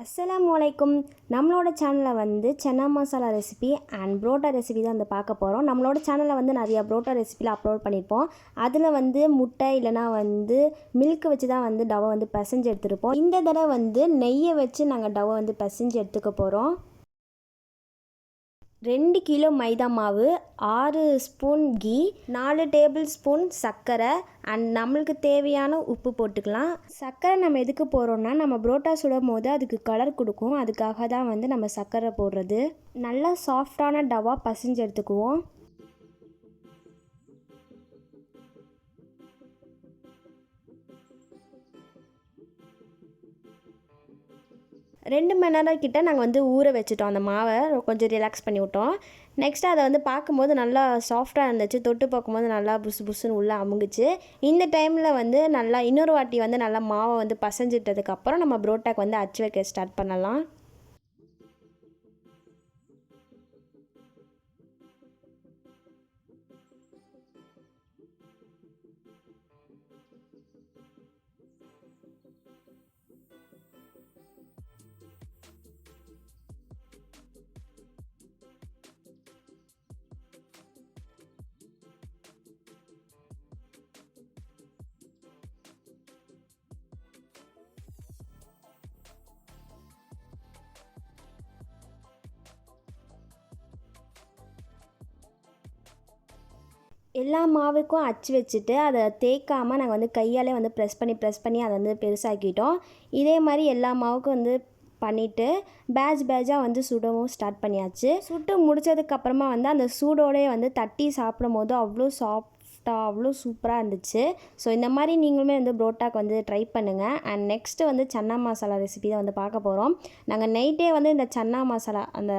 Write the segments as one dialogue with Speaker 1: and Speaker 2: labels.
Speaker 1: அஸ்ஸலாமுஅலைக்கும். நம்மளோட சேனலில் வந்து chana masala recipe and parotta recipe தான் வந்து பார்க்க போகிறோம். நம்மளோட சேனலில் வந்து நிறைய புரோட்டா ரெசிபியில் அப்லோட் பண்ணியிருப்போம். அதில் வந்து முட்டை இல்லைனா வந்து மில்க் வச்சு தான் வந்து டவை வந்து பிசைஞ்சு எடுத்துருப்போம். இந்த தடவை வந்து நெய்யை வச்சு நாங்கள் டவை வந்து பிசைஞ்சு எடுத்துக்க போகிறோம். 2 கிலோ மைதா மாவு, 6 ஸ்பூன் கீ, 4 டேபிள் ஸ்பூன் சர்க்கரை அண்ட் நம்மளுக்கு தேவையான உப்பு போட்டுக்கலாம். சர்க்கரை நம்ம எதுக்கு போடுறோன்னா, நம்ம புரோட்டா சுடும் போது அதுக்கு கலர் கொடுக்கும். அதுக்காக தான் வந்து நம்ம சர்க்கரை போடுறது. நல்லா சாஃப்டான டவா பசைஞ்சு எடுத்துக்குவோம். 2 மணி நேரம் கிட்ட நாங்கள் வந்து ஊற வச்சுட்டோம். அந்த மாவை கொஞ்சம் ரிலாக்ஸ் பண்ணி விட்டோம். நெக்ஸ்ட்டு அதை வந்து பார்க்கும்போது நல்லா சாஃப்டாக இருந்துச்சு. தொட்டு பார்க்கும்போது நல்லா புசு புசுன்னு உள்ளே அமுங்குச்சு. இந்த டைமில் வந்து நல்லா இன்னொரு வாட்டி வந்து நல்லா மாவை வந்து பசைஞ்சிட்டதுக்கப்புறம் நம்ம புரோட்டாக்கு வந்து அச்சு வைக்க ஸ்டார்ட் பண்ணலாம். எல்லா மாவுக்கும் அச்சு வச்சுட்டு அதை தேய்க்காமல் நாங்கள் வந்து கையாலே வந்து ப்ரெஸ் பண்ணி அதை வந்து பெருசாக்கிட்டோம். இதே மாதிரி எல்லா மாவுக்கும் வந்து பண்ணிவிட்டு பேட்சாக வந்து சுடவும் ஸ்டார்ட் பண்ணியாச்சு. சுட்டு முடித்ததுக்கப்புறமா வந்து அந்த சூடோடையே வந்து தட்டி சாப்பிடும் போது அவ்வளோ அவ்வளோ சூப்பராக இருந்துச்சு. ஸோ இந்த மாதிரி நீங்களுமே வந்து புரோட்டாக்கு வந்து ட்ரை பண்ணுங்கள். அண்ட் நெக்ஸ்ட்டு வந்து சன்னா மசாலா ரெசிபி தான் வந்து பார்க்க போகிறோம். நாங்கள் நைட்டே வந்து இந்த சன்னா மசாலா அந்த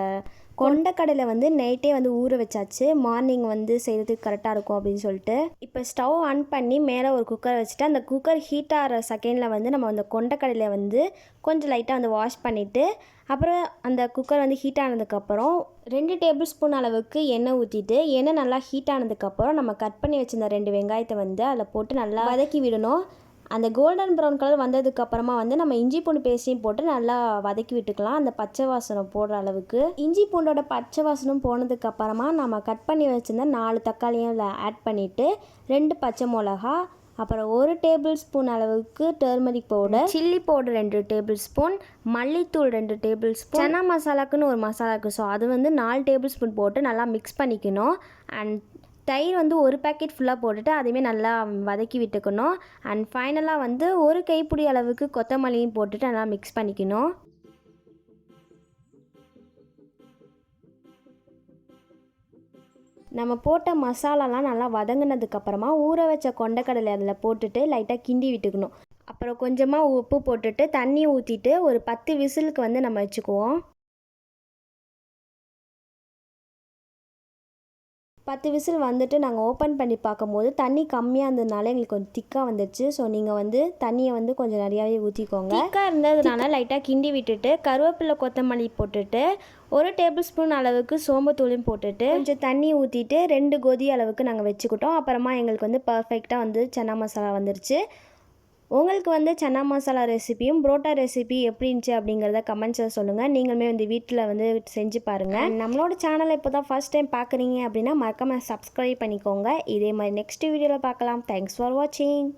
Speaker 1: கொண்டக்கடலை வந்து நைட்டே வந்து ஊற வச்சாச்சு. மார்னிங் வந்து செய்கிறதுக்கு கரெக்டாக இருக்கும் அப்படின்னு சொல்லிட்டு. இப்போ ஸ்டவ் ஆன் பண்ணி மேலே ஒரு குக்கர் வச்சுட்டு அந்த குக்கர் ஹீட் ஆகிற செகண்டில் வந்து நம்ம அந்த கொண்டக்கடலை வந்து கொஞ்சம் லைட்டாக வந்து வாஷ் பண்ணிவிட்டு அப்புறம் அந்த குக்கர் வந்து ஹீட் ஆனதுக்கப்புறம் 2 டேபிள் ஸ்பூன் அளவுக்கு எண்ணெய் ஊற்றிட்டு எண்ணெய் நல்லா ஹீட் ஆனதுக்கப்புறம் நம்ம கட் பண்ணி வச்சுருந்த 2 வெங்காயத்தை வந்து அதில் போட்டு நல்லா வதக்கி விடணும். அந்த கோல்டன் ப்ரௌன் கலர் வந்ததுக்கப்புறமா வந்து நம்ம இஞ்சி பூண்டு பேஸ்ட்டையும் போட்டு நல்லா வதக்கி விட்டுக்கலாம். அந்த பச்சை வாசனம் போடுற அளவுக்கு. இஞ்சி பூண்டோட பச்சை வாசனம் போனதுக்கப்புறமா நம்ம கட் பண்ணி வச்சுருந்த 4 தக்காளியும் அதில் ஆட் பண்ணிவிட்டு 2 பச்சை மிளகா, அப்புறம் 1 டேபிள் ஸ்பூன் அளவுக்கு turmeric powder, chilli powder 2 table spoon, மல்லித்தூள் 2 டேபிள் ஸ்பூன், சன்னா மசாலாக்குன்னு ஒரு மசாலா இருக்குது. ஸோ அது வந்து 4 டேபிள் ஸ்பூன் போட்டு நல்லா மிக்ஸ் பண்ணிக்கணும். அண்ட் தயிர் வந்து 1 பேக்கெட் ஃபுல்லாக போட்டுட்டு அதையுமே நல்லா வதக்கி விட்டுக்கணும். அண்ட் ஃபைனலாக வந்து 1 கைப்பிடி அளவுக்கு கொத்தமல்லியும் போட்டுட்டு நல்லா மிக்ஸ் பண்ணிக்கணும். நம்ம போட்ட மசாலாலாம் நல்லா வதங்கினதுக்கப்புறமா ஊற வச்ச கொண்டக்கடலை அதில் போட்டுட்டு லைட்டாக கிண்டி விட்டுக்கணும். அப்புறம் கொஞ்சமாக உப்பு போட்டுட்டு தண்ணி ஊற்றிட்டு ஒரு 10 விசிலுக்கு வந்து நம்ம வச்சுக்குவோம். 10 விசில் வந்துட்டு நாங்கள் ஓப்பன் பண்ணி பார்க்கும்போது தண்ணி கம்மியாக இருந்ததுனால எங்களுக்கு கொஞ்சம் திக்காக வந்துடுச்சு. ஸோ நீங்கள் வந்து தண்ணியை வந்து கொஞ்சம் நிறையாவே ஊற்றிக்கோங்க. திக்காக இருந்ததுனால லைட்டாக கிண்டி விட்டுட்டு கருவேப்பிலை கொத்தமல்லி போட்டுட்டு 1 டேபிள் ஸ்பூன் அளவுக்கு சோம்புத்தூளையும் போட்டுட்டு கொஞ்சம் தண்ணி ஊற்றிட்டு 2 கொதி அளவுக்கு நாங்கள் வச்சுக்கிட்டோம். அப்புறமா எங்களுக்கு வந்து பர்ஃபெக்டாக வந்து சன்னா மசாலா வந்துருச்சு. உங்களுக்கு வந்து சன்னா மசாலா ரெசிபியும் புரோட்டா ரெசிபி எப்படி இருந்துச்சு அப்படிங்கிறத கமெண்ட்ஸில் சொல்லுங்கள். நீங்களுமே வந்து வீட்டில் வந்து செஞ்சு பாருங்கள். நம்மளோட சேனலை இப்போ தான் ஃபர்ஸ்ட் டைம் பார்க்குறீங்க அப்படின்னா மறக்காமல் சப்ஸ்கிரைப் பண்ணிக்கோங்க. இதே மாதிரி நெக்ஸ்ட் வீடியோவில் பார்க்கலாம். தேங்க்ஸ் ஃபார் வாட்சிங்.